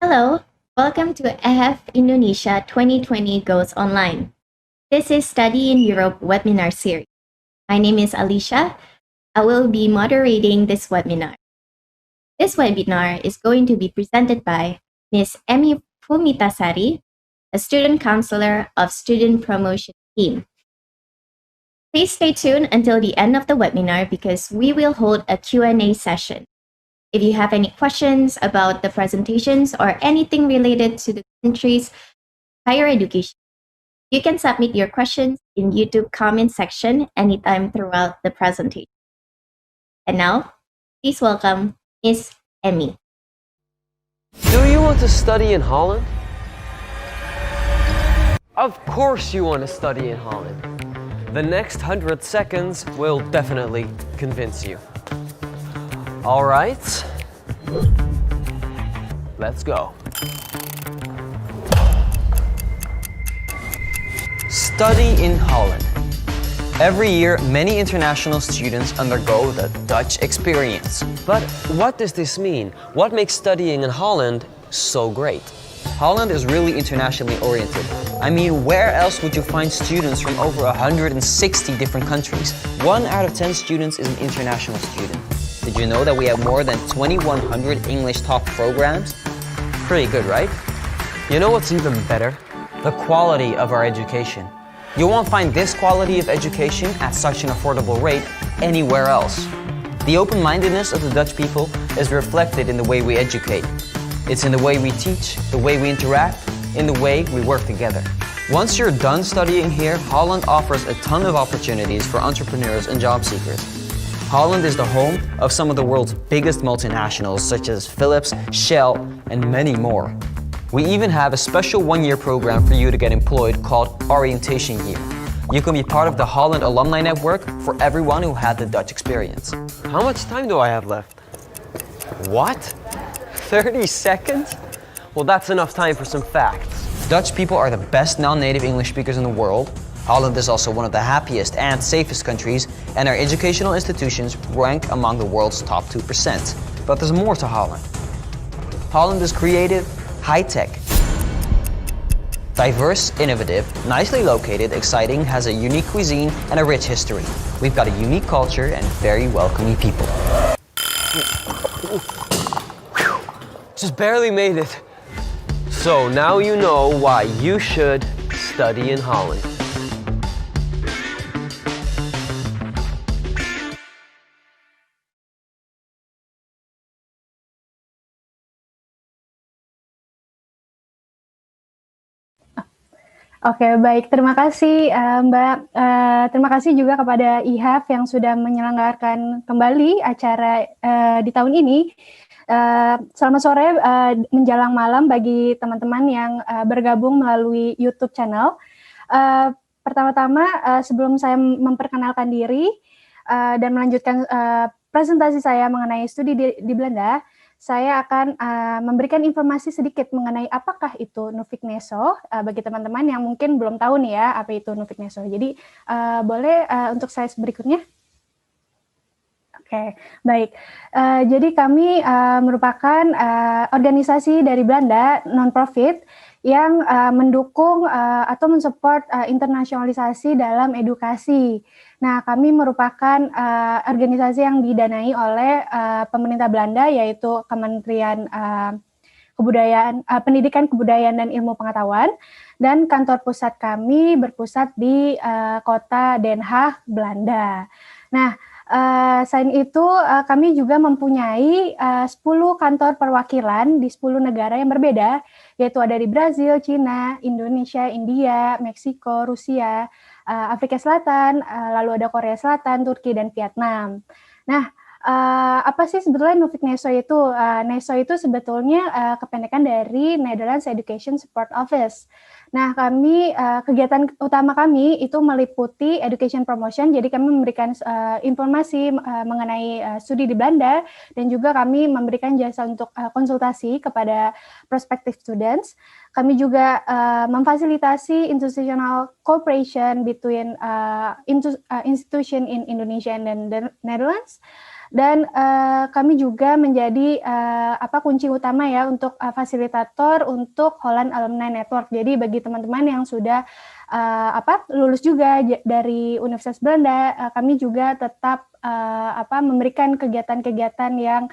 Hello, welcome to EHF Indonesia 2020 Goes Online. This is Study in Europe webinar series. My name is Alicia. I will be moderating this webinar. This webinar is going to be presented by Ms. Emi Fumitasari, a student counselor of Student Promotion Team. Please stay tuned until the end of the webinar because we will hold a Q&A session. If you have any questions about the presentations or anything related to the country's higher education, you can submit your questions in YouTube comment section anytime throughout the presentation. And now, please welcome Ms. Emmy. Do you want to study in Holland? Of course you want to study in Holland. The next 100 seconds will definitely convince you. All right, let's go. Study in Holland. Every year, many international students undergo the Dutch experience. But what does this mean? What makes studying in Holland so great? Holland is really internationally oriented. I mean, where else would you find students from over 160 different countries? 1 out of 10 students is an international student. Did you know that we have more than 2,100 English talk programs? Pretty good, right? You know what's even better? The quality of our education. You won't find this quality of education at such an affordable rate anywhere else. The open-mindedness of the Dutch people is reflected in the way we educate. It's in the way we teach, the way we interact, in the way we work together. Once you're done studying here, Holland offers a ton of opportunities for entrepreneurs and job seekers. Holland is the home of some of the world's biggest multinationals such as Philips, Shell, and many more. We even have a special 1-year program for you to get employed called Orientation Year. You can be part of the Holland Alumni Network for everyone who had the Dutch experience. How much time do I have left? What? 30 seconds? Well, that's enough time for some facts. Dutch people are the best non-native English speakers in the world. Holland is also one of the happiest and safest countries, and our educational institutions rank among the world's top 2%. But there's more to Holland. Holland is creative, high-tech, diverse, innovative, nicely located, exciting, has a unique cuisine and a rich history. We've got a unique culture and very welcoming people. Just barely made it. So now you know why you should study in Holland. Oke, baik. Terima kasih Mbak. Terima kasih juga kepada IHAF yang sudah menyelenggarakan kembali acara di tahun ini. Selamat sore menjelang malam bagi teman-teman yang bergabung melalui YouTube channel. Pertama-tama, sebelum saya memperkenalkan diri dan melanjutkan presentasi saya mengenai studi di Belanda, saya akan memberikan informasi sedikit mengenai apakah itu Nuffic Neso bagi teman-teman yang mungkin belum tahu nih ya apa itu Nuffic Neso. Jadi boleh untuk slide berikutnya. Oke, baik. Jadi kami merupakan organisasi dari Belanda non-profit yang mendukung atau mensupport internasionalisasi dalam edukasi. Nah, kami merupakan organisasi yang didanai oleh pemerintah Belanda, yaitu Kementerian Pendidikan, Kebudayaan, dan Ilmu Pengetahuan, dan kantor pusat kami berpusat di kota Den Haag, Belanda. Nah, selain itu, kami juga mempunyai 10 kantor perwakilan di 10 negara yang berbeda, yaitu ada di Brazil, Cina, Indonesia, India, Meksiko, Rusia, Afrika Selatan, lalu ada Korea Selatan, Turki, dan Vietnam. Nah, apa sih sebetulnya Nuffic Neso itu? Neso itu sebetulnya kependekan dari Netherlands Education Support Office. Nah, kegiatan utama kami itu meliputi education promotion, jadi kami memberikan informasi mengenai studi di Belanda, dan juga kami memberikan jasa untuk konsultasi kepada prospective students. Kami juga memfasilitasi institutional cooperation between institution in Indonesia and the Netherlands. Dan kami juga menjadi kunci utama ya untuk fasilitator untuk Holland Alumni Network. Jadi bagi teman-teman yang sudah lulus juga dari Universitas Belanda, kami juga tetap memberikan kegiatan-kegiatan yang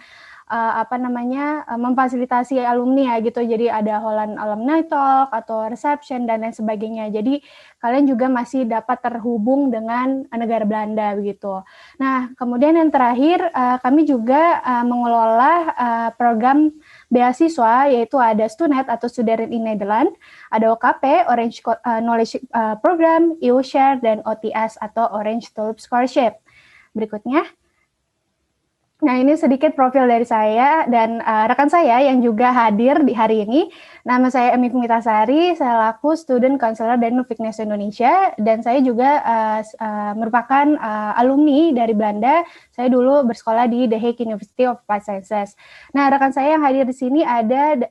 memfasilitasi alumni ya gitu. Jadi ada Holland Alumni Talk atau reception dan lain sebagainya. Jadi kalian juga masih dapat terhubung dengan negara Belanda begitu. Nah, kemudian yang terakhir kami juga mengelola program beasiswa, yaitu ada Stunet atau Student in Nederland, ada OKP, Orange Knowledge Program, EU-Share, dan OTS atau Orange Tulip Scholarship. Berikutnya. Nah, ini sedikit profil dari saya dan rekan saya yang juga hadir di hari ini. Nama saya Emi Pumitasari, saya laku Student Counselor dari Nuffic Indonesia, dan saya juga merupakan alumni dari Belanda. Saya dulu bersekolah di The Hague University of Applied Sciences. Nah, rekan saya yang hadir di sini ada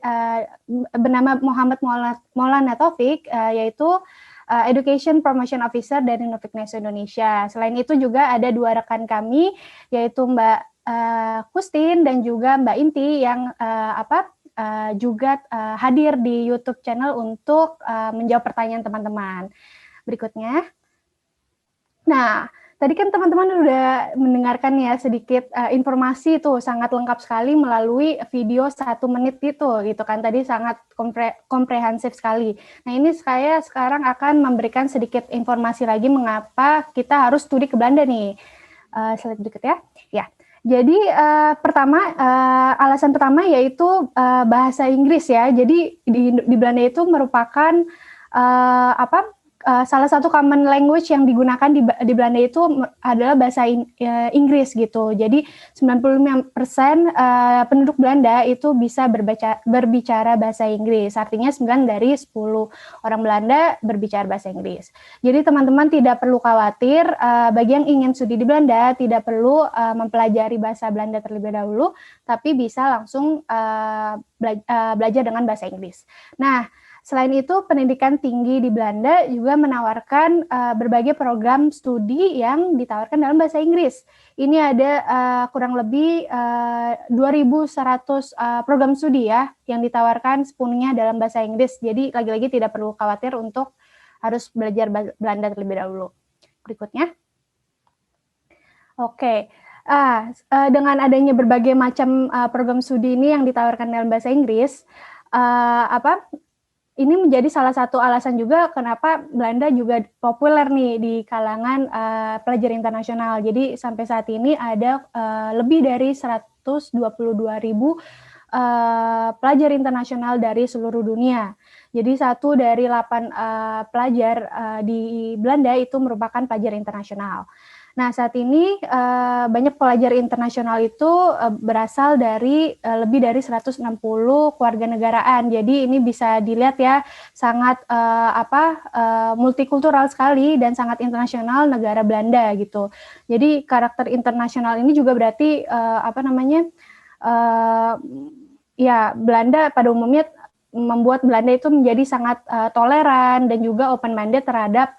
bernama Muhammad Maulana Taufik, yaitu Education Promotion Officer dari Nuffic Indonesia. Selain itu juga ada dua rekan kami, yaitu Mbak Kustin dan juga Mbak Inti yang juga hadir di YouTube channel untuk menjawab pertanyaan teman-teman. Berikutnya. Nah, tadi kan teman-teman udah mendengarkan ya sedikit informasi itu sangat lengkap sekali melalui video 1 menit itu gitu kan, tadi sangat komprehensif sekali. Nah, ini saya sekarang akan memberikan sedikit informasi lagi mengapa kita harus studi ke Belanda nih. Slide berikut ya. Ya. Jadi alasan pertama yaitu bahasa Inggris ya. Jadi di Belanda itu merupakan salah satu common language yang digunakan di Belanda itu adalah bahasa Inggris gitu. Jadi 95% penduduk Belanda itu bisa berbicara bahasa Inggris. Artinya 9 dari 10 orang Belanda berbicara bahasa Inggris. Jadi teman-teman tidak perlu khawatir, bagi yang ingin studi di Belanda tidak perlu mempelajari bahasa Belanda terlebih dahulu, tapi bisa langsung belajar dengan bahasa Inggris. Nah, selain itu, pendidikan tinggi di Belanda juga menawarkan berbagai program studi yang ditawarkan dalam bahasa Inggris. Ini ada kurang lebih 2.100 program studi ya, yang ditawarkan sepenuhnya dalam bahasa Inggris. Jadi, lagi-lagi tidak perlu khawatir untuk harus belajar Belanda terlebih dahulu. Berikutnya. Oke. Dengan adanya berbagai macam program studi ini yang ditawarkan dalam bahasa Inggris, ini menjadi salah satu alasan juga kenapa Belanda juga populer nih di kalangan pelajar internasional. Jadi sampai saat ini ada lebih dari 122.000 pelajar internasional dari seluruh dunia. Jadi 1 dari 8 pelajar di Belanda itu merupakan pelajar internasional. Nah, saat ini banyak pelajar internasional itu berasal dari lebih dari 160 kewarganegaraan. Jadi ini bisa dilihat ya, sangat multikultural sekali dan sangat internasional negara Belanda gitu. Jadi karakter internasional ini juga berarti Belanda pada umumnya membuat Belanda itu menjadi sangat toleran dan juga open-minded terhadap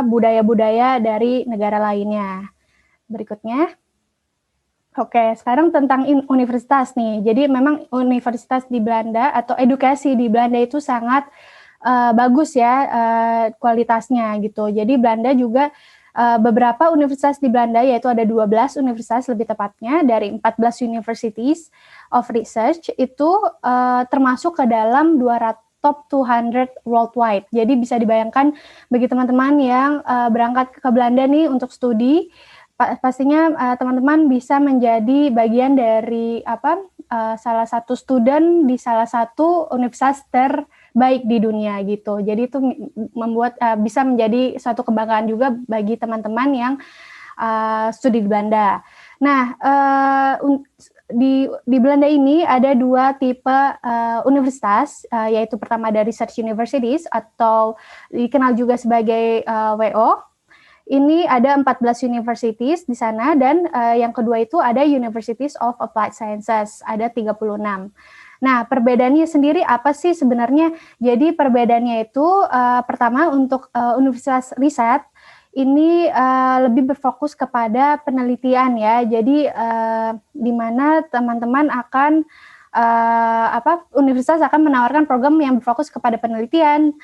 budaya-budaya dari negara lainnya. Berikutnya. Oke, sekarang tentang universitas nih. Jadi memang universitas di Belanda atau edukasi di Belanda itu sangat bagus ya kualitasnya gitu. Jadi Belanda juga beberapa universitas di Belanda, yaitu ada 12 universitas lebih tepatnya dari 14 Universities of Research itu termasuk ke dalam top 200 worldwide. Jadi bisa dibayangkan bagi teman-teman yang berangkat ke Belanda nih untuk studi, pastinya teman-teman bisa menjadi bagian dari salah satu student di salah satu universitas terbaik di dunia gitu. Jadi itu membuat bisa menjadi suatu kebanggaan juga bagi teman-teman yang studi di Belanda. Nah, di Belanda ini ada 2 tipe universitas, yaitu pertama dari Research Universities atau dikenal juga sebagai WO. Ini ada 14 universities di sana dan yang kedua itu ada Universities of Applied Sciences, ada 36. Nah, perbedaannya sendiri apa sih sebenarnya? Jadi perbedaannya itu pertama untuk universitas riset ini lebih berfokus kepada penelitian ya. Jadi di mana teman-teman akan universitas akan menawarkan program yang berfokus kepada penelitian,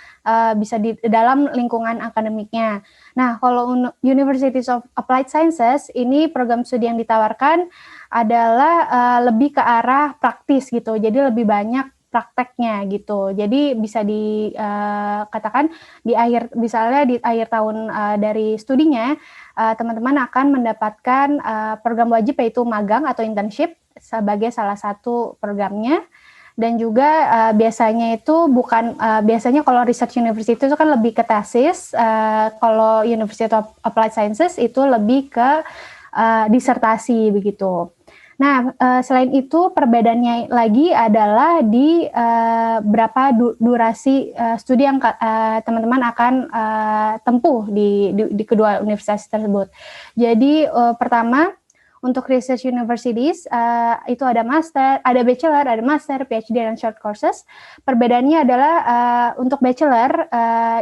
bisa di dalam lingkungan akademiknya. Nah, kalau Universities of Applied Sciences ini program studi yang ditawarkan adalah lebih ke arah praktis gitu. Jadi lebih banyak prakteknya gitu. Jadi bisa dikatakan di akhir, misalnya di akhir tahun dari studinya, teman-teman akan mendapatkan program wajib yaitu magang atau internship sebagai salah satu programnya. Dan juga biasanya itu bukan, biasanya kalau research university itu kan lebih ke tesis, kalau University of Applied Sciences itu lebih ke disertasi begitu. Nah, selain itu perbedaannya lagi adalah di berapa durasi studi yang teman-teman akan tempuh di kedua universitas tersebut. Jadi pertama, untuk research universities itu ada master, ada bachelor, ada master, PhD, dan short courses. Perbedaannya adalah untuk bachelor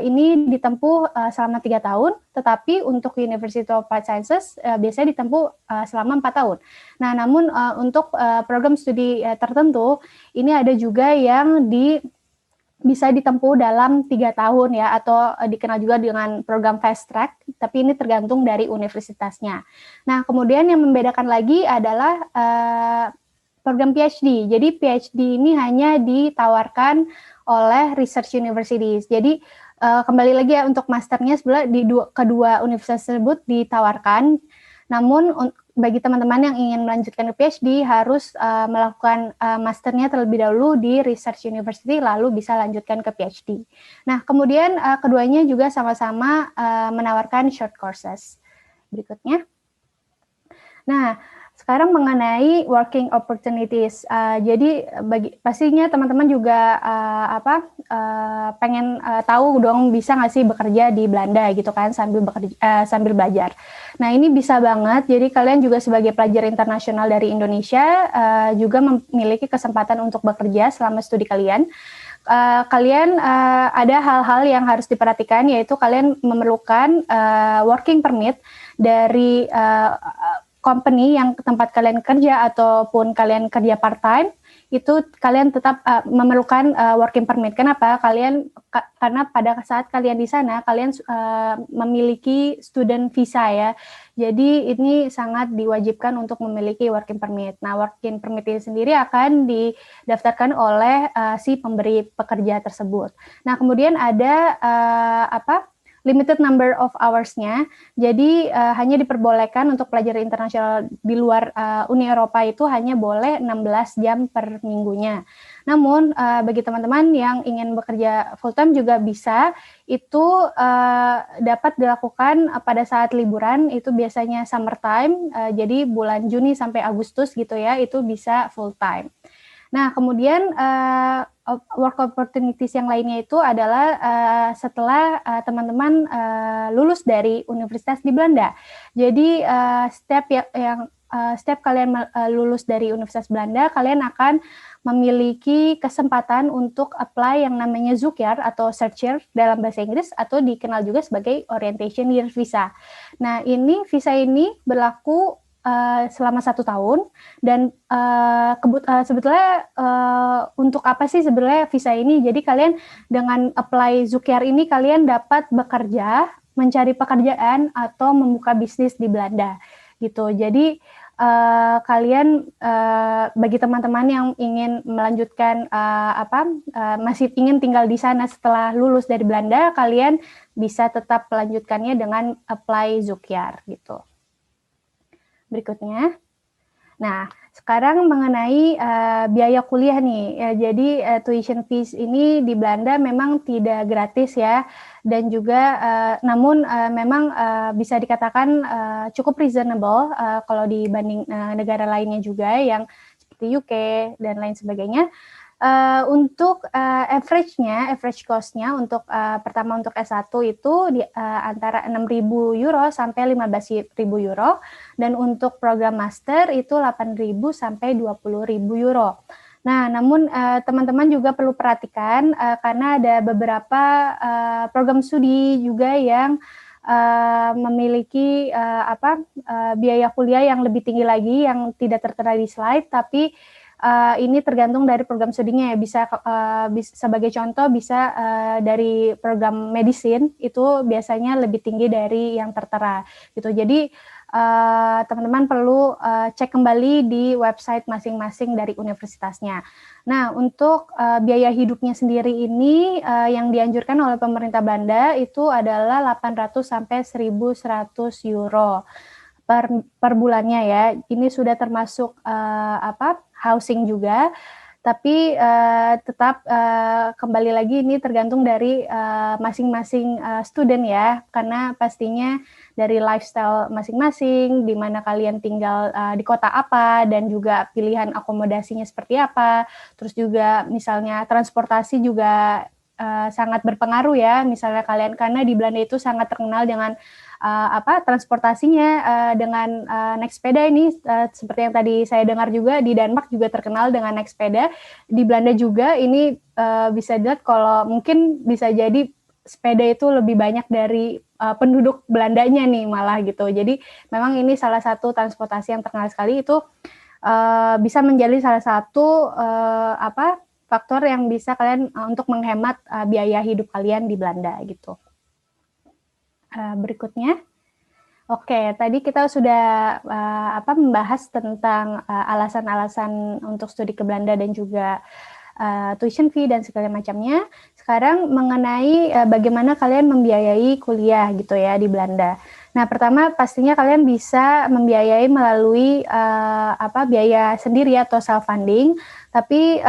ini ditempuh selama 3 tahun, tetapi untuk University of Applied Sciences biasanya ditempuh selama 4 tahun. Nah, namun untuk program studi tertentu ini ada juga yang bisa ditempuh dalam 3 tahun ya, atau dikenal juga dengan program fast track, tapi ini tergantung dari universitasnya. Nah, kemudian yang membedakan lagi adalah program PhD. Jadi PhD ini hanya ditawarkan oleh research universities. Jadi kembali lagi ya, untuk masternya sebenarnya di kedua universitas tersebut ditawarkan. Namun bagi teman-teman yang ingin melanjutkan ke PhD harus melakukan masternya terlebih dahulu di research university, lalu bisa lanjutkan ke PhD. Nah, kemudian keduanya juga sama-sama menawarkan short courses. Berikutnya. Nah, sekarang mengenai working opportunities. Jadi pastinya teman-teman juga pengen tahu dong, bisa nggak sih bekerja di Belanda gitu kan sambil belajar. Nah, ini bisa banget. Jadi kalian juga sebagai pelajar internasional dari Indonesia juga memiliki kesempatan untuk bekerja selama studi kalian. Kalian ada hal-hal yang harus diperhatikan, yaitu kalian memerlukan working permit dari company yang tempat kalian kerja ataupun kalian kerja part-time, itu kalian tetap memerlukan working permit. Kenapa? Karena pada saat kalian di sana, kalian memiliki student visa ya. Jadi ini sangat diwajibkan untuk memiliki working permit. Nah, working permit ini sendiri akan didaftarkan oleh si pemberi pekerja tersebut. Nah, kemudian ada limited number of hours-nya. Jadi hanya diperbolehkan untuk pelajar internasional di luar Uni Eropa itu hanya boleh 16 jam per minggunya. Namun bagi teman-teman yang ingin bekerja full time juga bisa, itu dapat dilakukan pada saat liburan, itu biasanya summertime, jadi bulan Juni sampai Agustus gitu ya, itu bisa full time. Nah, kemudian work opportunities yang lainnya itu adalah setelah teman-teman lulus dari universitas di Belanda. Jadi setiap kalian lulus dari Universitas Belanda, kalian akan memiliki kesempatan untuk apply yang namanya Zoekjaar atau search year dalam bahasa Inggris, atau dikenal juga sebagai orientation year visa. Nah, visa ini berlaku selama 1 tahun, dan sebetulnya untuk apa sih sebenarnya visa ini? Jadi kalian dengan apply Zoekjaar ini kalian dapat bekerja, mencari pekerjaan, atau membuka bisnis di Belanda gitu. Jadi kalian bagi teman-teman yang ingin melanjutkan masih ingin tinggal di sana setelah lulus dari Belanda, kalian bisa tetap melanjutkannya dengan apply Zoekjaar gitu. Berikutnya. Nah, sekarang mengenai biaya kuliah nih. Ya, jadi tuition fees ini di Belanda memang tidak gratis ya, dan juga namun memang bisa dikatakan cukup reasonable kalau dibanding negara lainnya juga yang seperti UK dan lain sebagainya. Untuk average cost-nya untuk pertama untuk S1 itu antara 6.000 euro sampai 15.000 euro, dan untuk program master itu 8.000 sampai 20.000 euro. Nah, namun teman-teman juga perlu perhatikan karena ada beberapa program studi juga yang memiliki biaya kuliah yang lebih tinggi lagi yang tidak tertera di slide, tapi ini tergantung dari program studinya ya. Bisa sebagai contoh bisa dari program medicine itu biasanya lebih tinggi dari yang tertera gitu. Jadi teman-teman perlu cek kembali di website masing-masing dari universitasnya. Nah, untuk biaya hidupnya sendiri ini yang dianjurkan oleh pemerintah Belanda itu adalah 800 sampai 1.100 euro per bulannya ya. Ini sudah termasuk housing juga, tapi tetap kembali lagi ini tergantung dari masing-masing student ya, karena pastinya dari lifestyle masing-masing, di mana kalian tinggal di kota apa, dan juga pilihan akomodasinya seperti apa, terus juga misalnya transportasi juga sangat berpengaruh ya, misalnya kalian, karena di Belanda itu sangat terkenal dengan transportasinya dengan naik sepeda ini, seperti yang tadi saya dengar juga di Denmark juga terkenal dengan naik sepeda. Di Belanda juga ini bisa dilihat kalau mungkin bisa jadi sepeda itu lebih banyak dari penduduk Belandanya nih malah gitu. Jadi memang ini salah satu transportasi yang terkenal sekali, itu bisa menjadi salah satu faktor yang bisa kalian untuk menghemat biaya hidup kalian di Belanda gitu. Berikutnya, oke, tadi kita sudah membahas tentang alasan-alasan untuk studi ke Belanda dan juga tuition fee dan segala macamnya. Sekarang mengenai bagaimana kalian membiayai kuliah gitu ya di Belanda. Nah, pertama pastinya kalian bisa membiayai melalui biaya sendiri atau self funding. Tapi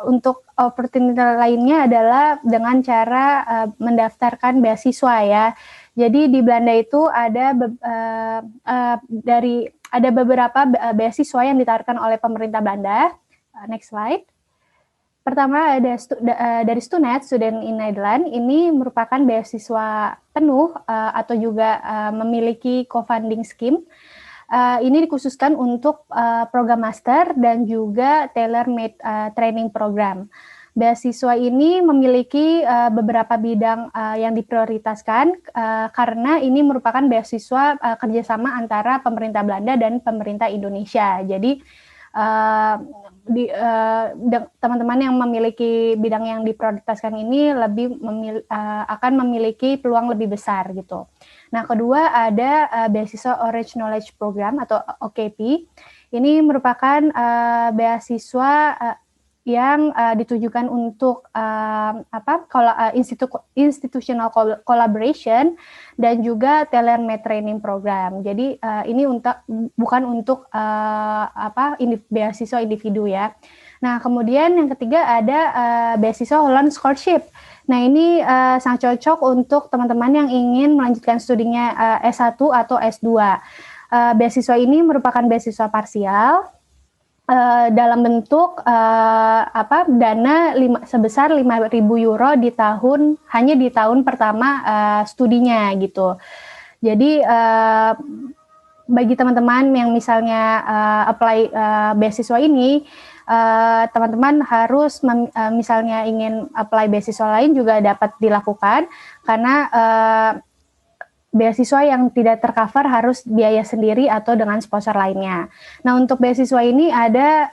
untuk opportunity lainnya adalah dengan cara mendaftarkan beasiswa ya. Jadi di Belanda itu ada beberapa beasiswa yang ditawarkan oleh pemerintah Belanda. Next slide. Pertama ada dari Stunet, Student in Nederland. Ini merupakan beasiswa penuh atau juga memiliki co-funding scheme. Ini dikhususkan untuk program master dan juga tailor-made training program. Beasiswa ini memiliki beberapa bidang yang diprioritaskan karena ini merupakan beasiswa kerjasama antara pemerintah Belanda dan pemerintah Indonesia. Jadi teman-teman yang memiliki bidang yang diprioritaskan ini akan memiliki peluang lebih besar gitu. Nah, kedua ada beasiswa Orange Knowledge Program atau OKP. Ini merupakan beasiswa yang ditujukan untuk institutional collaboration dan juga tailor-made training program. Jadi ini bukan untuk beasiswa individu ya. Nah, kemudian yang ketiga ada beasiswa Holland Scholarship. Nah, ini sangat cocok untuk teman-teman yang ingin melanjutkan studinya S1 atau S2. Beasiswa ini merupakan beasiswa parsial dalam bentuk dana sebesar 5.000 euro hanya di tahun pertama studinya gitu. Jadi bagi teman-teman yang misalnya apply beasiswa ini, teman-teman harus misalnya ingin apply beasiswa lain juga dapat dilakukan, karena beasiswa yang tidak tercover harus biaya sendiri atau dengan sponsor lainnya. Nah, untuk beasiswa ini ada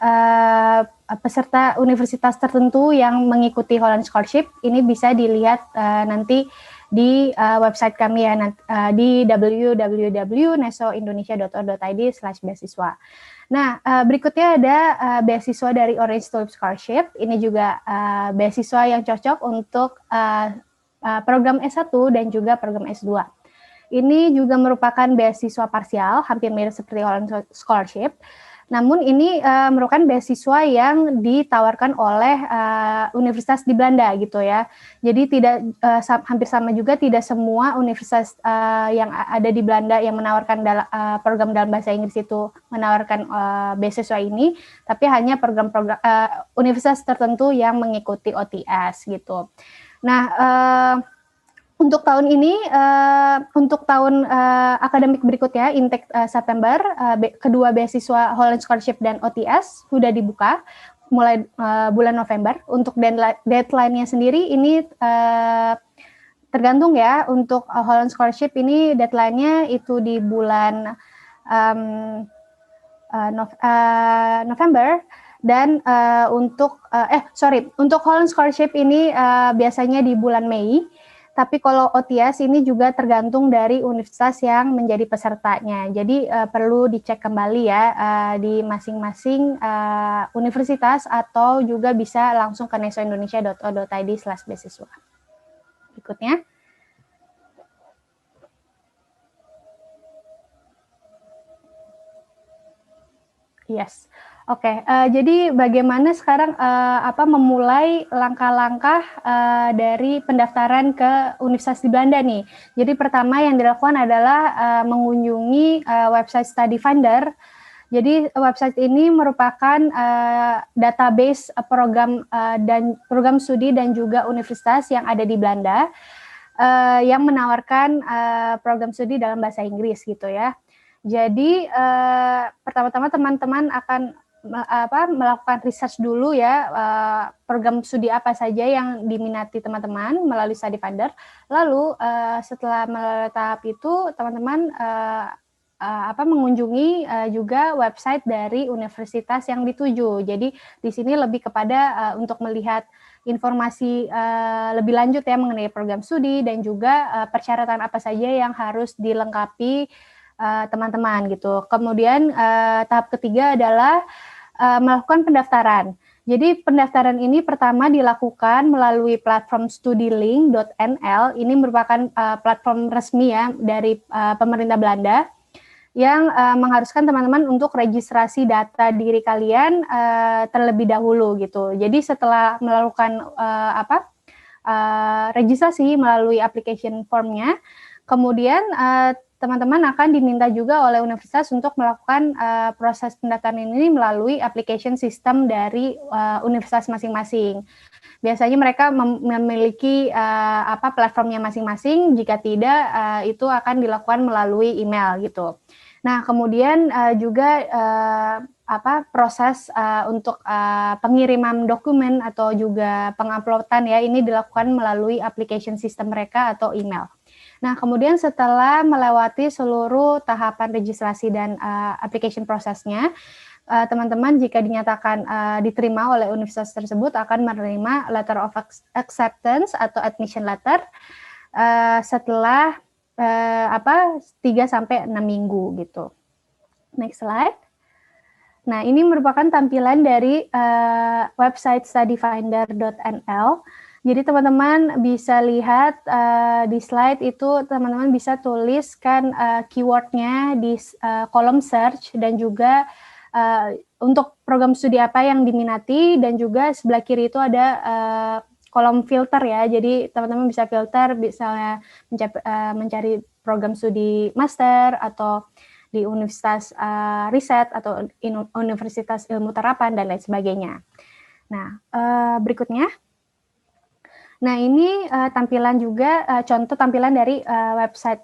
peserta universitas tertentu yang mengikuti Holland Scholarship. Ini bisa dilihat nanti di website kami ya, di www.nesoindonesia.org.id/beasiswa. Nah, berikutnya ada beasiswa dari Orange Tulip Scholarship. Ini juga beasiswa yang cocok untuk program S1 dan juga program S2. Ini juga merupakan beasiswa parsial, hampir mirip seperti Holland Scholarship. Namun ini merupakan beasiswa yang ditawarkan oleh universitas di Belanda gitu ya. Jadi hampir sama juga, tidak semua universitas yang ada di Belanda yang menawarkan program dalam bahasa Inggris itu menawarkan beasiswa ini, tapi hanya program-program universitas tertentu yang mengikuti OTS gitu. Nah, untuk tahun ini, untuk tahun akademik berikutnya, intake September, kedua beasiswa Holland Scholarship dan OTS sudah dibuka mulai bulan November. Untuk deadline-nya sendiri ini tergantung ya, untuk Holland Scholarship ini deadline-nya itu di bulan November, dan untuk Holland Scholarship ini biasanya di bulan Mei. Tapi kalau OTS ini juga tergantung dari universitas yang menjadi pesertanya. Jadi perlu dicek kembali ya di masing-masing universitas, atau juga bisa langsung ke nesoindonesia.o.id/beasiswa. Berikutnya. Yes. Oke, jadi bagaimana sekarang memulai langkah-langkah dari pendaftaran ke universitas di Belanda nih. Jadi pertama yang dilakukan adalah mengunjungi website Study Finder. Jadi website ini merupakan database program studi dan juga universitas yang ada di Belanda yang menawarkan program studi dalam bahasa Inggris gitu ya. Jadi pertama-tama teman-teman akan melakukan research dulu ya, program studi apa saja yang diminati teman-teman melalui Study Finder. Lalu setelah melalui tahap itu, teman-teman mengunjungi juga website dari universitas yang dituju. Jadi di sini lebih kepada untuk melihat informasi lebih lanjut ya mengenai program studi, dan juga persyaratan apa saja yang harus dilengkapi teman-teman gitu. Kemudian tahap ketiga adalah melakukan pendaftaran. Jadi pendaftaran ini pertama dilakukan melalui platform studylink.nl. Ini merupakan platform resmi ya dari pemerintah Belanda yang mengharuskan teman-teman untuk registrasi data diri kalian terlebih dahulu gitu. Jadi setelah melakukan registrasi melalui application formnya, kemudian teman-teman akan diminta juga oleh universitas untuk melakukan proses pendaftaran ini melalui application system dari universitas masing-masing. Biasanya mereka memiliki platformnya masing-masing. Jika tidak, itu akan dilakukan melalui email gitu. Nah, kemudian juga proses untuk pengiriman dokumen atau juga penguploadan ya, ini dilakukan melalui application system mereka atau email. Nah, kemudian setelah melewati seluruh tahapan registrasi dan application prosesnya, teman-teman jika dinyatakan diterima oleh universitas tersebut akan menerima letter of acceptance atau admission letter setelah 3-6 minggu gitu. Next slide. Nah, ini merupakan tampilan dari website studyfinder.nl. Jadi teman-teman bisa lihat di slide itu, teman-teman bisa tuliskan keywordnya di kolom search, dan juga untuk program studi apa yang diminati, dan juga sebelah kiri itu ada kolom filter ya. Jadi teman-teman bisa filter, misalnya mencari program studi master atau di universitas riset atau universitas ilmu terapan dan lain sebagainya. Nah, berikutnya. Nah, ini tampilan juga contoh tampilan dari website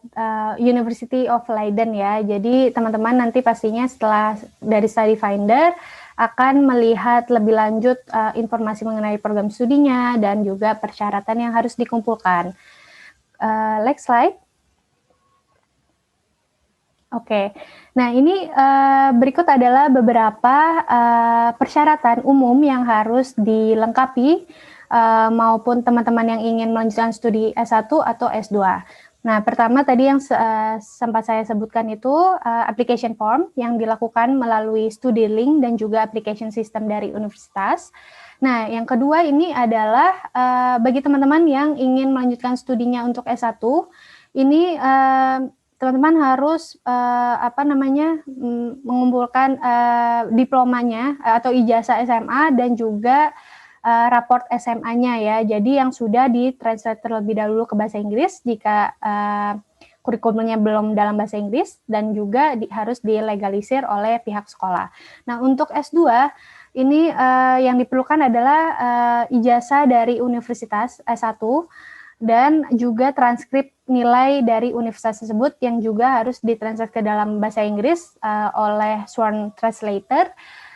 University of Leiden ya. Jadi teman-teman nanti pastinya setelah dari Study Finder akan melihat lebih lanjut informasi mengenai program studinya dan juga persyaratan yang harus dikumpulkan. Next slide. Oke. Nah, ini berikut adalah beberapa persyaratan umum yang harus dilengkapi maupun teman-teman yang ingin melanjutkan studi S1 atau S2. Nah, pertama tadi yang sempat saya sebutkan itu application form yang dilakukan melalui StudyLink dan juga application system dari universitas. Nah, yang kedua ini adalah bagi teman-teman yang ingin melanjutkan studinya untuk S1, ini teman-teman harus mengumpulkan diplomanya atau ijazah SMA dan juga raport SMA-nya ya. Jadi yang sudah ditranslate terlebih dahulu ke bahasa Inggris jika kurikulumnya belum dalam bahasa Inggris, dan juga harus dilegalisir oleh pihak sekolah. Nah, untuk S2 ini yang diperlukan adalah ijazah dari universitas S1 dan juga transkrip nilai dari universitas tersebut yang juga harus ditranslate ke dalam bahasa Inggris oleh sworn translator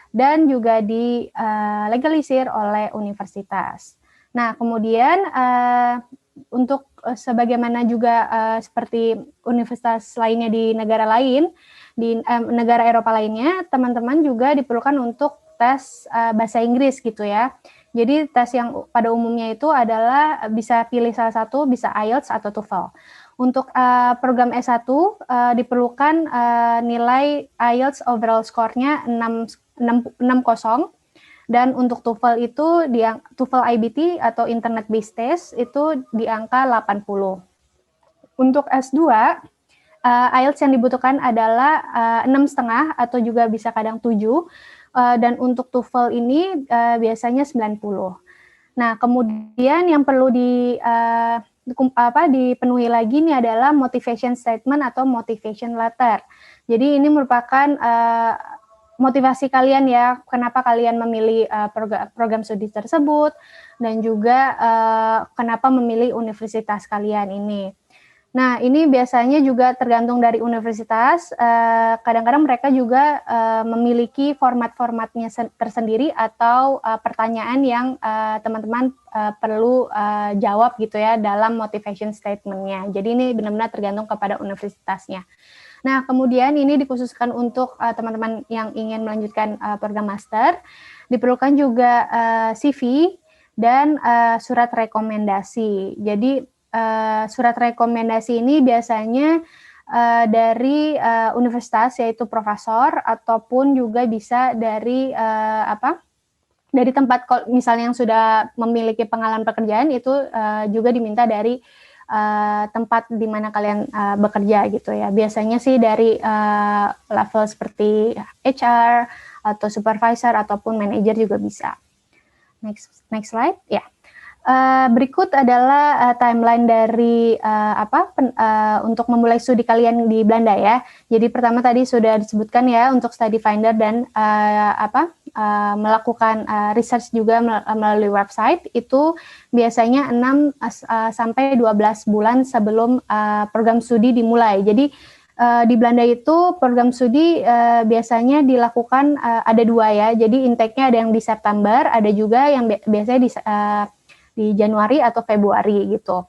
dan juga dilegalisir oleh universitas. Nah, kemudian untuk sebagaimana juga seperti universitas lainnya di negara lain, di negara Eropa lainnya, teman-teman juga diperlukan untuk tes bahasa Inggris gitu ya. Jadi tes yang pada umumnya itu adalah bisa pilih salah satu, bisa IELTS atau TOEFL. Untuk program S1 diperlukan nilai IELTS overall score-nya 6,0, dan untuk TOEFL itu TOEFL IBT atau Internet Based Test itu di angka 80. Untuk S2 IELTS yang dibutuhkan adalah 6,5 atau juga bisa kadang 7. Dan untuk TOEFL ini biasanya 90. Nah, kemudian yang perlu dipenuhi lagi ini adalah motivation statement atau motivation letter. Jadi ini merupakan motivasi kalian ya, kenapa kalian memilih program studi tersebut, dan juga kenapa memilih universitas kalian ini. Nah, ini biasanya juga tergantung dari universitas. Kadang-kadang mereka juga memiliki format-formatnya tersendiri atau pertanyaan yang teman-teman perlu jawab gitu ya dalam motivation statement-nya. Jadi ini benar-benar tergantung kepada universitasnya. Nah, kemudian ini dikhususkan untuk teman-teman yang ingin melanjutkan program master. Diperlukan juga CV dan surat rekomendasi. Jadi surat rekomendasi ini biasanya dari universitas, yaitu profesor, ataupun juga bisa dari dari tempat misalnya yang sudah memiliki pengalaman pekerjaan itu juga diminta dari tempat di mana kalian bekerja gitu ya. Biasanya sih dari level seperti HR atau supervisor ataupun manajer juga bisa. Next slide ya. Berikut adalah timeline dari untuk memulai studi kalian di Belanda ya. Jadi pertama tadi sudah disebutkan ya untuk study finder dan melakukan research juga melalui website itu biasanya 6 sampai 12 bulan sebelum program studi dimulai. Jadi di Belanda itu program studi biasanya dilakukan ada 2 ya. Jadi intake-nya ada yang di September, ada juga yang biasanya di Januari atau Februari gitu.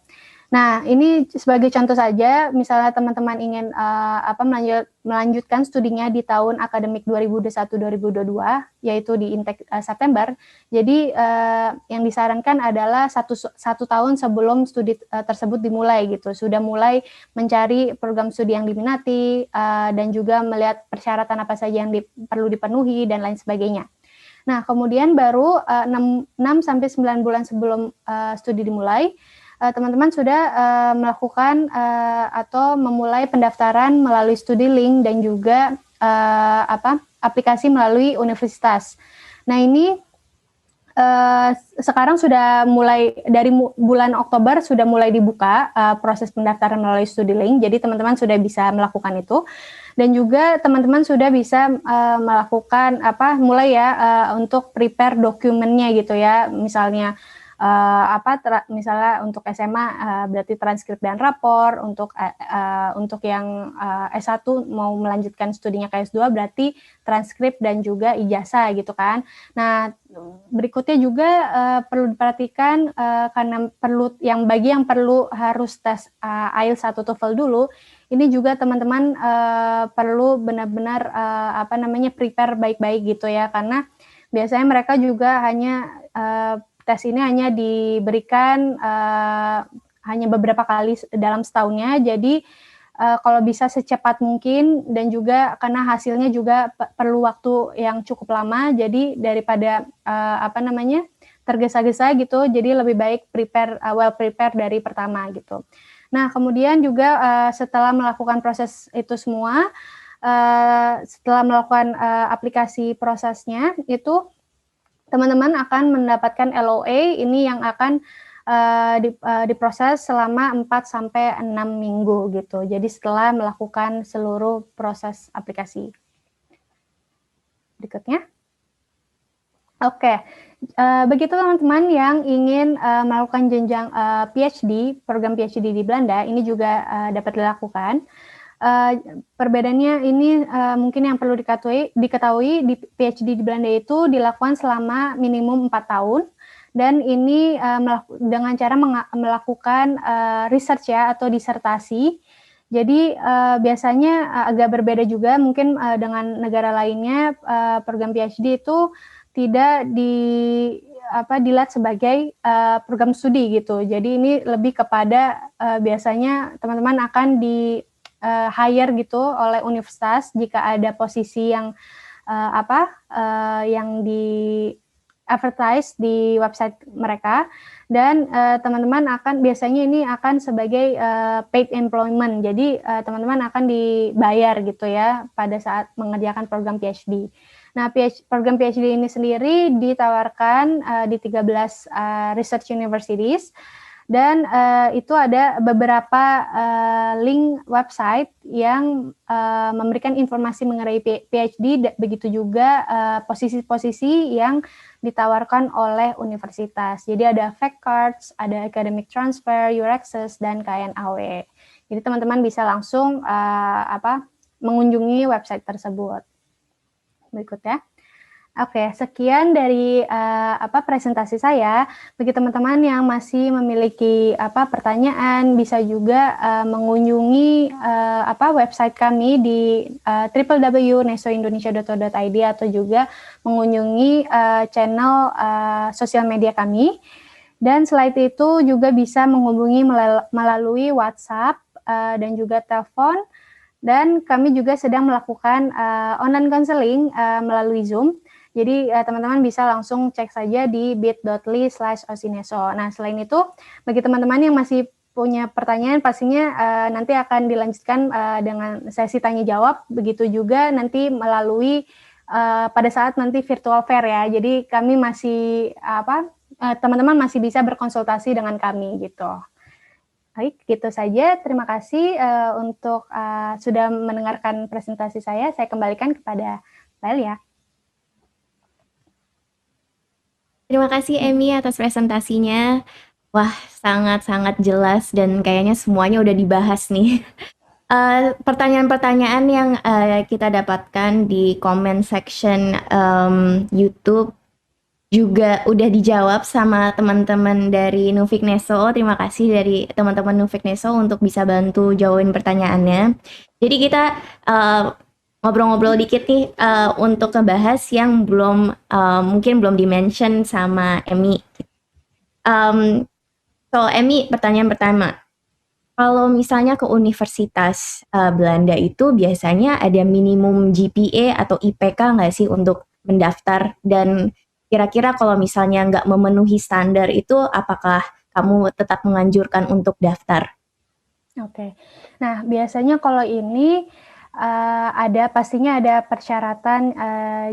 Nah, ini sebagai contoh saja, misalnya teman-teman ingin melanjutkan studinya di tahun akademik 2021-2022, yaitu di intake September. Jadi yang disarankan adalah satu tahun sebelum studi tersebut dimulai gitu, sudah mulai mencari program studi yang diminati dan juga melihat persyaratan apa saja yang perlu dipenuhi dan lain sebagainya. Nah, kemudian baru 6 sampai 9 bulan sebelum studi dimulai, teman-teman sudah melakukan atau memulai pendaftaran melalui studi link dan juga aplikasi melalui universitas. Nah, ini sekarang sudah mulai dari bulan Oktober sudah mulai dibuka proses pendaftaran melalui studi link. Jadi teman-teman sudah bisa melakukan itu. Dan juga teman-teman sudah bisa melakukan mulai ya untuk prepare dokumennya gitu ya, misalnya misalnya untuk SMA berarti transkrip dan rapor, untuk yang S1 mau melanjutkan studinya ke S2 berarti transkrip dan juga ijazah gitu kan. Nah, berikutnya juga perlu diperhatikan karena bagi yang perlu harus tes IELTS atau TOEFL dulu, ini juga teman-teman perlu benar-benar prepare baik-baik gitu ya, karena biasanya mereka juga hanya tes ini hanya diberikan hanya beberapa kali dalam setahunnya, jadi kalau bisa secepat mungkin, dan juga karena hasilnya juga perlu waktu yang cukup lama, jadi daripada tergesa-gesa gitu, jadi lebih baik well prepare dari pertama gitu. Nah, kemudian juga setelah melakukan proses itu semua, setelah melakukan aplikasi prosesnya, itu teman-teman akan mendapatkan LOA ini yang akan diproses selama 4 sampai 6 minggu gitu. Jadi setelah melakukan seluruh proses aplikasi. Berikutnya. Oke. Begitu teman-teman yang ingin melakukan jenjang PhD, program PhD di Belanda, ini juga dapat dilakukan. Perbedaannya ini mungkin yang perlu diketahui di PhD di Belanda itu dilakukan selama minimum 4 tahun, dan ini dengan cara melakukan research ya atau disertasi. Jadi biasanya agak berbeda juga mungkin dengan negara lainnya, program PhD itu tidak dilihat sebagai program studi gitu. Jadi ini lebih kepada biasanya teman-teman akan di hire gitu oleh universitas jika ada posisi yang yang di advertise di website mereka, dan teman-teman akan biasanya ini akan sebagai paid employment. Jadi teman-teman akan dibayar gitu ya pada saat mengerjakan program PhD. Nah, program PhD ini sendiri ditawarkan di 13 research universities, dan itu ada beberapa link website yang memberikan informasi mengenai PhD, begitu juga posisi-posisi yang ditawarkan oleh universitas. Jadi ada fact cards, ada academic transfer, Euraccess, dan KNAW. Jadi teman-teman bisa langsung mengunjungi website tersebut. Berikut ya. Oke, sekian dari presentasi saya. Bagi teman-teman yang masih memiliki pertanyaan, bisa juga mengunjungi website kami di www.nesoindonesia.org.id atau juga mengunjungi channel sosial media kami. Dan selain itu juga bisa menghubungi melalui WhatsApp dan juga telepon. Dan kami juga sedang melakukan online counseling melalui Zoom. Jadi teman-teman bisa langsung cek saja di bit.ly/osineso. Nah, selain itu, bagi teman-teman yang masih punya pertanyaan, pastinya nanti akan dilanjutkan dengan sesi tanya jawab. Begitu juga nanti melalui pada saat nanti virtual fair ya. Jadi kami masih teman-teman masih bisa berkonsultasi dengan kami gitu. Baik, gitu saja. Terima kasih untuk sudah mendengarkan presentasi saya. Saya kembalikan kepada Lelia. Terima kasih Emi atas presentasinya. Wah, sangat-sangat jelas dan kayaknya semuanya udah dibahas nih. Pertanyaan-pertanyaan yang kita dapatkan di comment section YouTube juga udah dijawab sama teman-teman dari Nufik Neso. Terima kasih dari teman-teman Nufik Neso untuk bisa bantu jawabin pertanyaannya. Jadi kita ngobrol-ngobrol dikit nih untuk ngebahas yang mungkin belum di-mention sama Emi. So Emi, pertanyaan pertama. Kalau misalnya ke Universitas Belanda itu biasanya ada minimum GPA atau IPK nggak sih untuk mendaftar? Dan kira-kira kalau misalnya nggak memenuhi standar itu, apakah kamu tetap menganjurkan untuk daftar? Oke. Nah, biasanya kalau ini pastinya ada persyaratan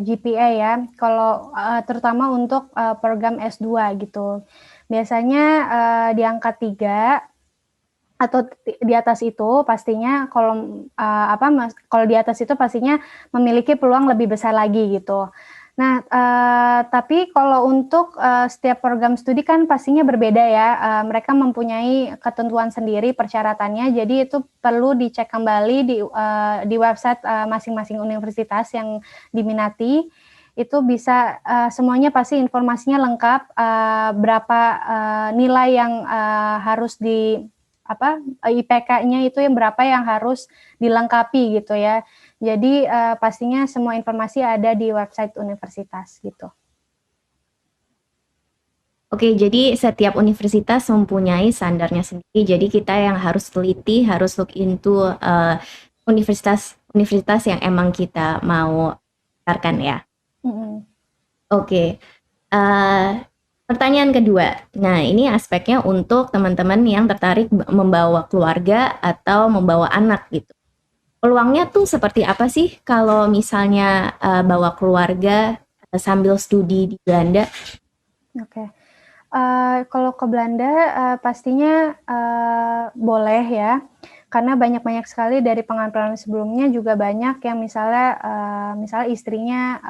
GPA ya. Kalau terutama untuk program S2 gitu. Biasanya di angka 3 atau di atas itu pastinya kalau di atas itu pastinya memiliki peluang lebih besar lagi gitu. Nah, tapi kalau untuk setiap program studi kan pastinya berbeda ya. Mereka mempunyai ketentuan sendiri persyaratannya, jadi itu perlu dicek kembali di website masing-masing universitas yang diminati. Itu bisa semuanya pasti informasinya lengkap, berapa nilai yang harus IPK-nya itu yang berapa yang harus dilengkapi gitu ya. Jadi pastinya semua informasi ada di website universitas gitu. Oke, jadi setiap universitas mempunyai standarnya sendiri. Jadi kita yang harus teliti, harus look into universitas yang emang kita mau daftarkan ya. Oke. Pertanyaan kedua. Nah, ini aspeknya untuk teman-teman yang tertarik membawa keluarga atau membawa anak gitu. Peluangnya tuh seperti apa sih kalau misalnya bawa keluarga sambil studi di Belanda? Oke. Kalau ke Belanda pastinya boleh ya, karena banyak-banyak sekali dari pengalaman sebelumnya juga banyak yang misalnya istrinya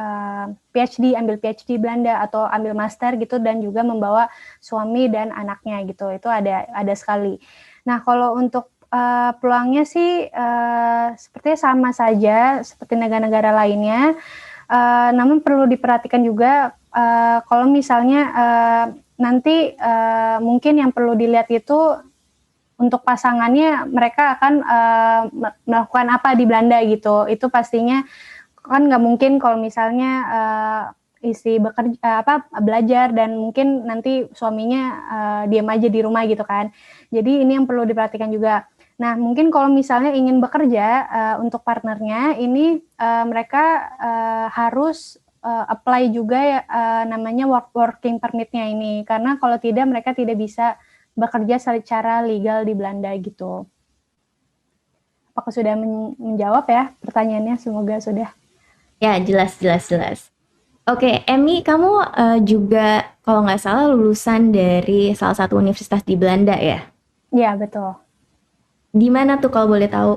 ambil PhD Belanda atau ambil master gitu dan juga membawa suami dan anaknya gitu. Itu ada sekali. Nah, kalau untuk peluangnya sih sepertinya sama saja seperti negara-negara lainnya. Namun perlu diperhatikan juga kalau misalnya nanti mungkin yang perlu dilihat itu untuk pasangannya mereka akan melakukan apa di Belanda gitu. Itu pastinya kan nggak mungkin kalau misalnya istri bekerja belajar dan mungkin nanti suaminya diam aja di rumah gitu kan. Jadi ini yang perlu diperhatikan juga. Nah, mungkin kalau misalnya ingin bekerja untuk partnernya, ini mereka harus apply juga ya, namanya working permit-nya ini. Karena kalau tidak, mereka tidak bisa bekerja secara legal di Belanda gitu. Apakah sudah menjawab ya pertanyaannya? Semoga sudah. Ya, jelas. Oke, Emmy, kamu juga kalau nggak salah lulusan dari salah satu universitas di Belanda ya? Ya, betul. Di mana tuh kalau boleh tahu?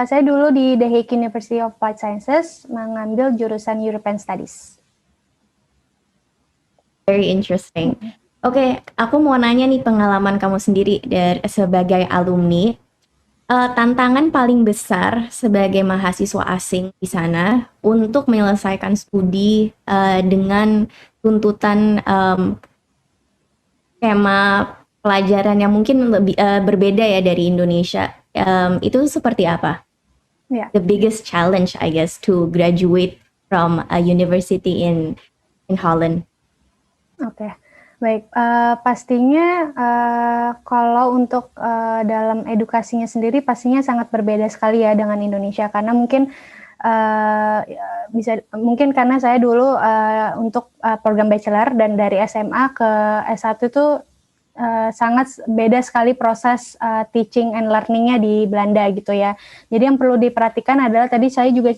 Saya dulu di The Hague University of Applied Sciences mengambil jurusan European Studies. Very interesting. Oke, aku mau nanya nih pengalaman kamu sendiri sebagai alumni. Tantangan paling besar sebagai mahasiswa asing di sana untuk menyelesaikan studi dengan tuntutan skema pelajaran yang mungkin lebih berbeda ya dari Indonesia. Itu seperti apa? Yeah. The biggest challenge, I guess, to graduate from a university in Holland. Oke. Baik, pastinya kalau untuk dalam edukasinya sendiri pastinya sangat berbeda sekali ya dengan Indonesia karena mungkin mungkin karena saya dulu untuk program bachelor dan dari SMA ke S1 itu sangat beda sekali proses teaching and learning-nya di Belanda gitu ya. Jadi yang perlu diperhatikan adalah tadi saya juga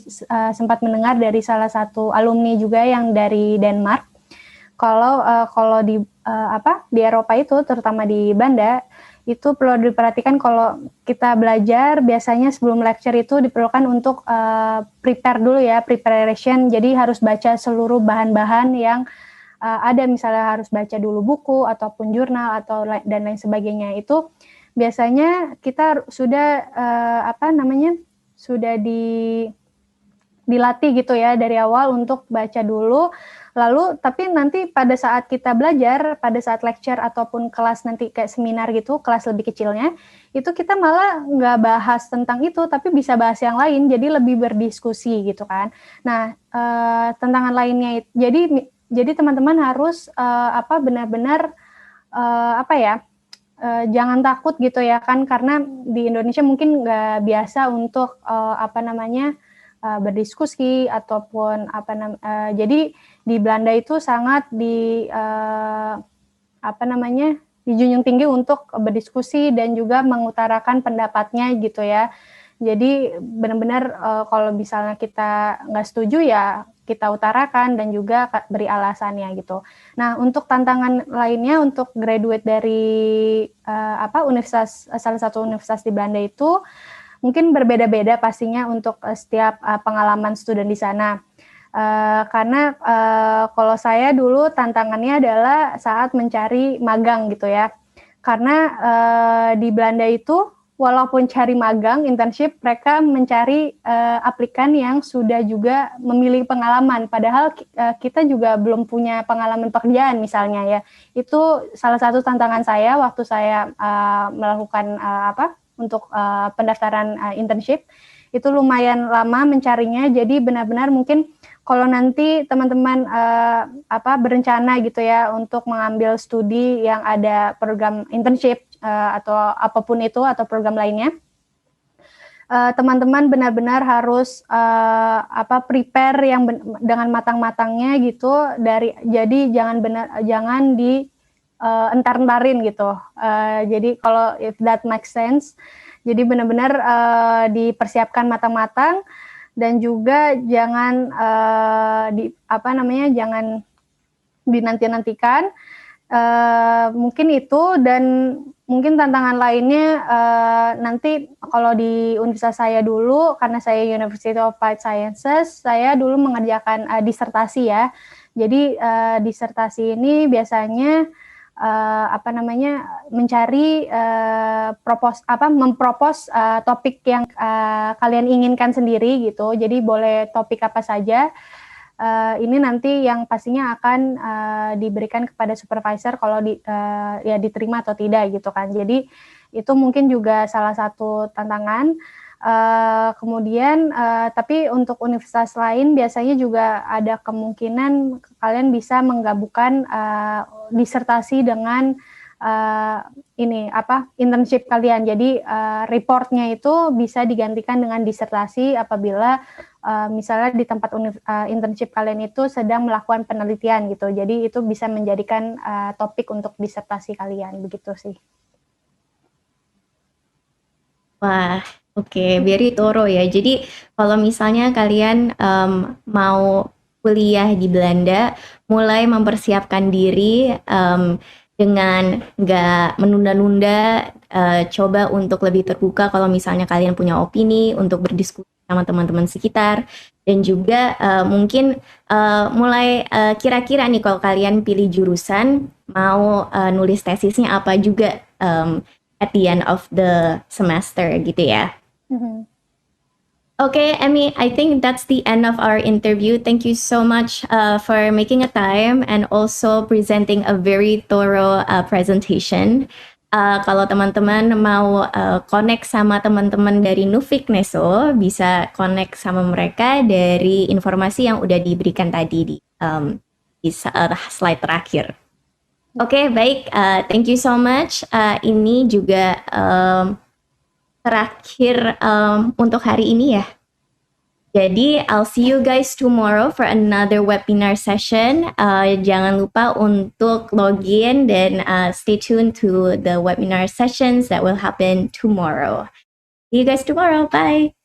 sempat mendengar dari salah satu alumni juga yang dari Denmark. Kalau di Eropa itu terutama di Belanda itu perlu diperhatikan kalau kita belajar biasanya sebelum lecture itu diperlukan untuk prepare dulu ya, preparation. Jadi harus baca seluruh bahan-bahan yang ada, misalnya harus baca dulu buku ataupun jurnal atau dan lain sebagainya. Itu biasanya kita sudah sudah dilatih gitu ya dari awal untuk baca dulu. Lalu tapi nanti pada saat kita belajar, pada saat lecture ataupun kelas nanti kayak seminar gitu, kelas lebih kecilnya, itu kita malah nggak bahas tentang itu, tapi bisa bahas yang lain, jadi lebih berdiskusi gitu kan. Nah, tantangan lainnya, jadi teman-teman harus benar-benar jangan takut gitu ya kan, karena di Indonesia mungkin nggak biasa untuk berdiskusi ataupun jadi di Belanda itu sangat dijunjung tinggi untuk berdiskusi dan juga mengutarakan pendapatnya gitu ya. Jadi benar-benar kalau misalnya kita nggak setuju ya kita utarakan dan juga beri alasannya gitu. Nah, untuk tantangan lainnya untuk graduate dari salah satu universitas di Belanda itu mungkin berbeda-beda pastinya untuk setiap pengalaman student di sana. Karena kalau saya dulu tantangannya adalah saat mencari magang gitu ya. Karena di Belanda itu walaupun cari magang, internship, mereka mencari aplikan yang sudah juga memiliki pengalaman. Padahal kita juga belum punya pengalaman pekerjaan misalnya ya. Itu salah satu tantangan saya waktu saya melakukan untuk pendaftaran internship. Itu lumayan lama mencarinya, jadi benar-benar mungkin kalau nanti teman-teman berencana gitu ya untuk mengambil studi yang ada program internship atau apapun itu atau program lainnya, teman-teman benar-benar harus prepare yang dengan matang-matangnya gitu jadi jangan di entar-entarin gitu. Jadi kalau if that makes sense, jadi benar-benar dipersiapkan matang-matang dan juga jangan jangan dinanti-nantikan. Mungkin itu, dan mungkin tantangan lainnya nanti kalau di universitas saya dulu, karena saya University of Applied Sciences, saya dulu mengerjakan disertasi ya. Jadi disertasi ini biasanya mencari mempropos topik yang kalian inginkan sendiri gitu. Jadi boleh topik apa saja. ini nanti yang pastinya akan diberikan kepada supervisor kalau ya diterima atau tidak gitu kan. Jadi itu mungkin juga salah satu tantangan. Kemudian tapi untuk universitas lain biasanya juga ada kemungkinan kalian bisa menggabungkan disertasi dengan internship kalian. Jadi reportnya itu bisa digantikan dengan disertasi apabila misalnya di tempat internship kalian itu sedang melakukan penelitian gitu. Jadi itu bisa menjadikan topik untuk disertasi kalian, begitu sih. Wah, oke, very thorough ya. Jadi kalau misalnya kalian mau kuliah di Belanda, mulai mempersiapkan diri dengan nggak menunda-nunda, coba untuk lebih terbuka kalau misalnya kalian punya opini untuk berdiskusi sama teman-teman sekitar, dan juga mungkin mulai kira-kira nih kalau kalian pilih jurusan, mau nulis tesisnya apa juga at the end of the semester gitu ya. Okay, Emmy, I think that's the end of our interview. Thank you so much for making a time and also presenting a very thorough presentation. Kalau teman-teman mau connect sama teman-teman dari Nuffic Neso, bisa connect sama mereka dari informasi yang udah diberikan tadi di slide terakhir. Oke, baik. Thank you so much. Ini juga terakhir untuk hari ini ya. Jadi, I'll see you guys tomorrow for another webinar session. Jangan lupa untuk login dan stay tuned to the webinar sessions that will happen tomorrow. See you guys tomorrow. Bye.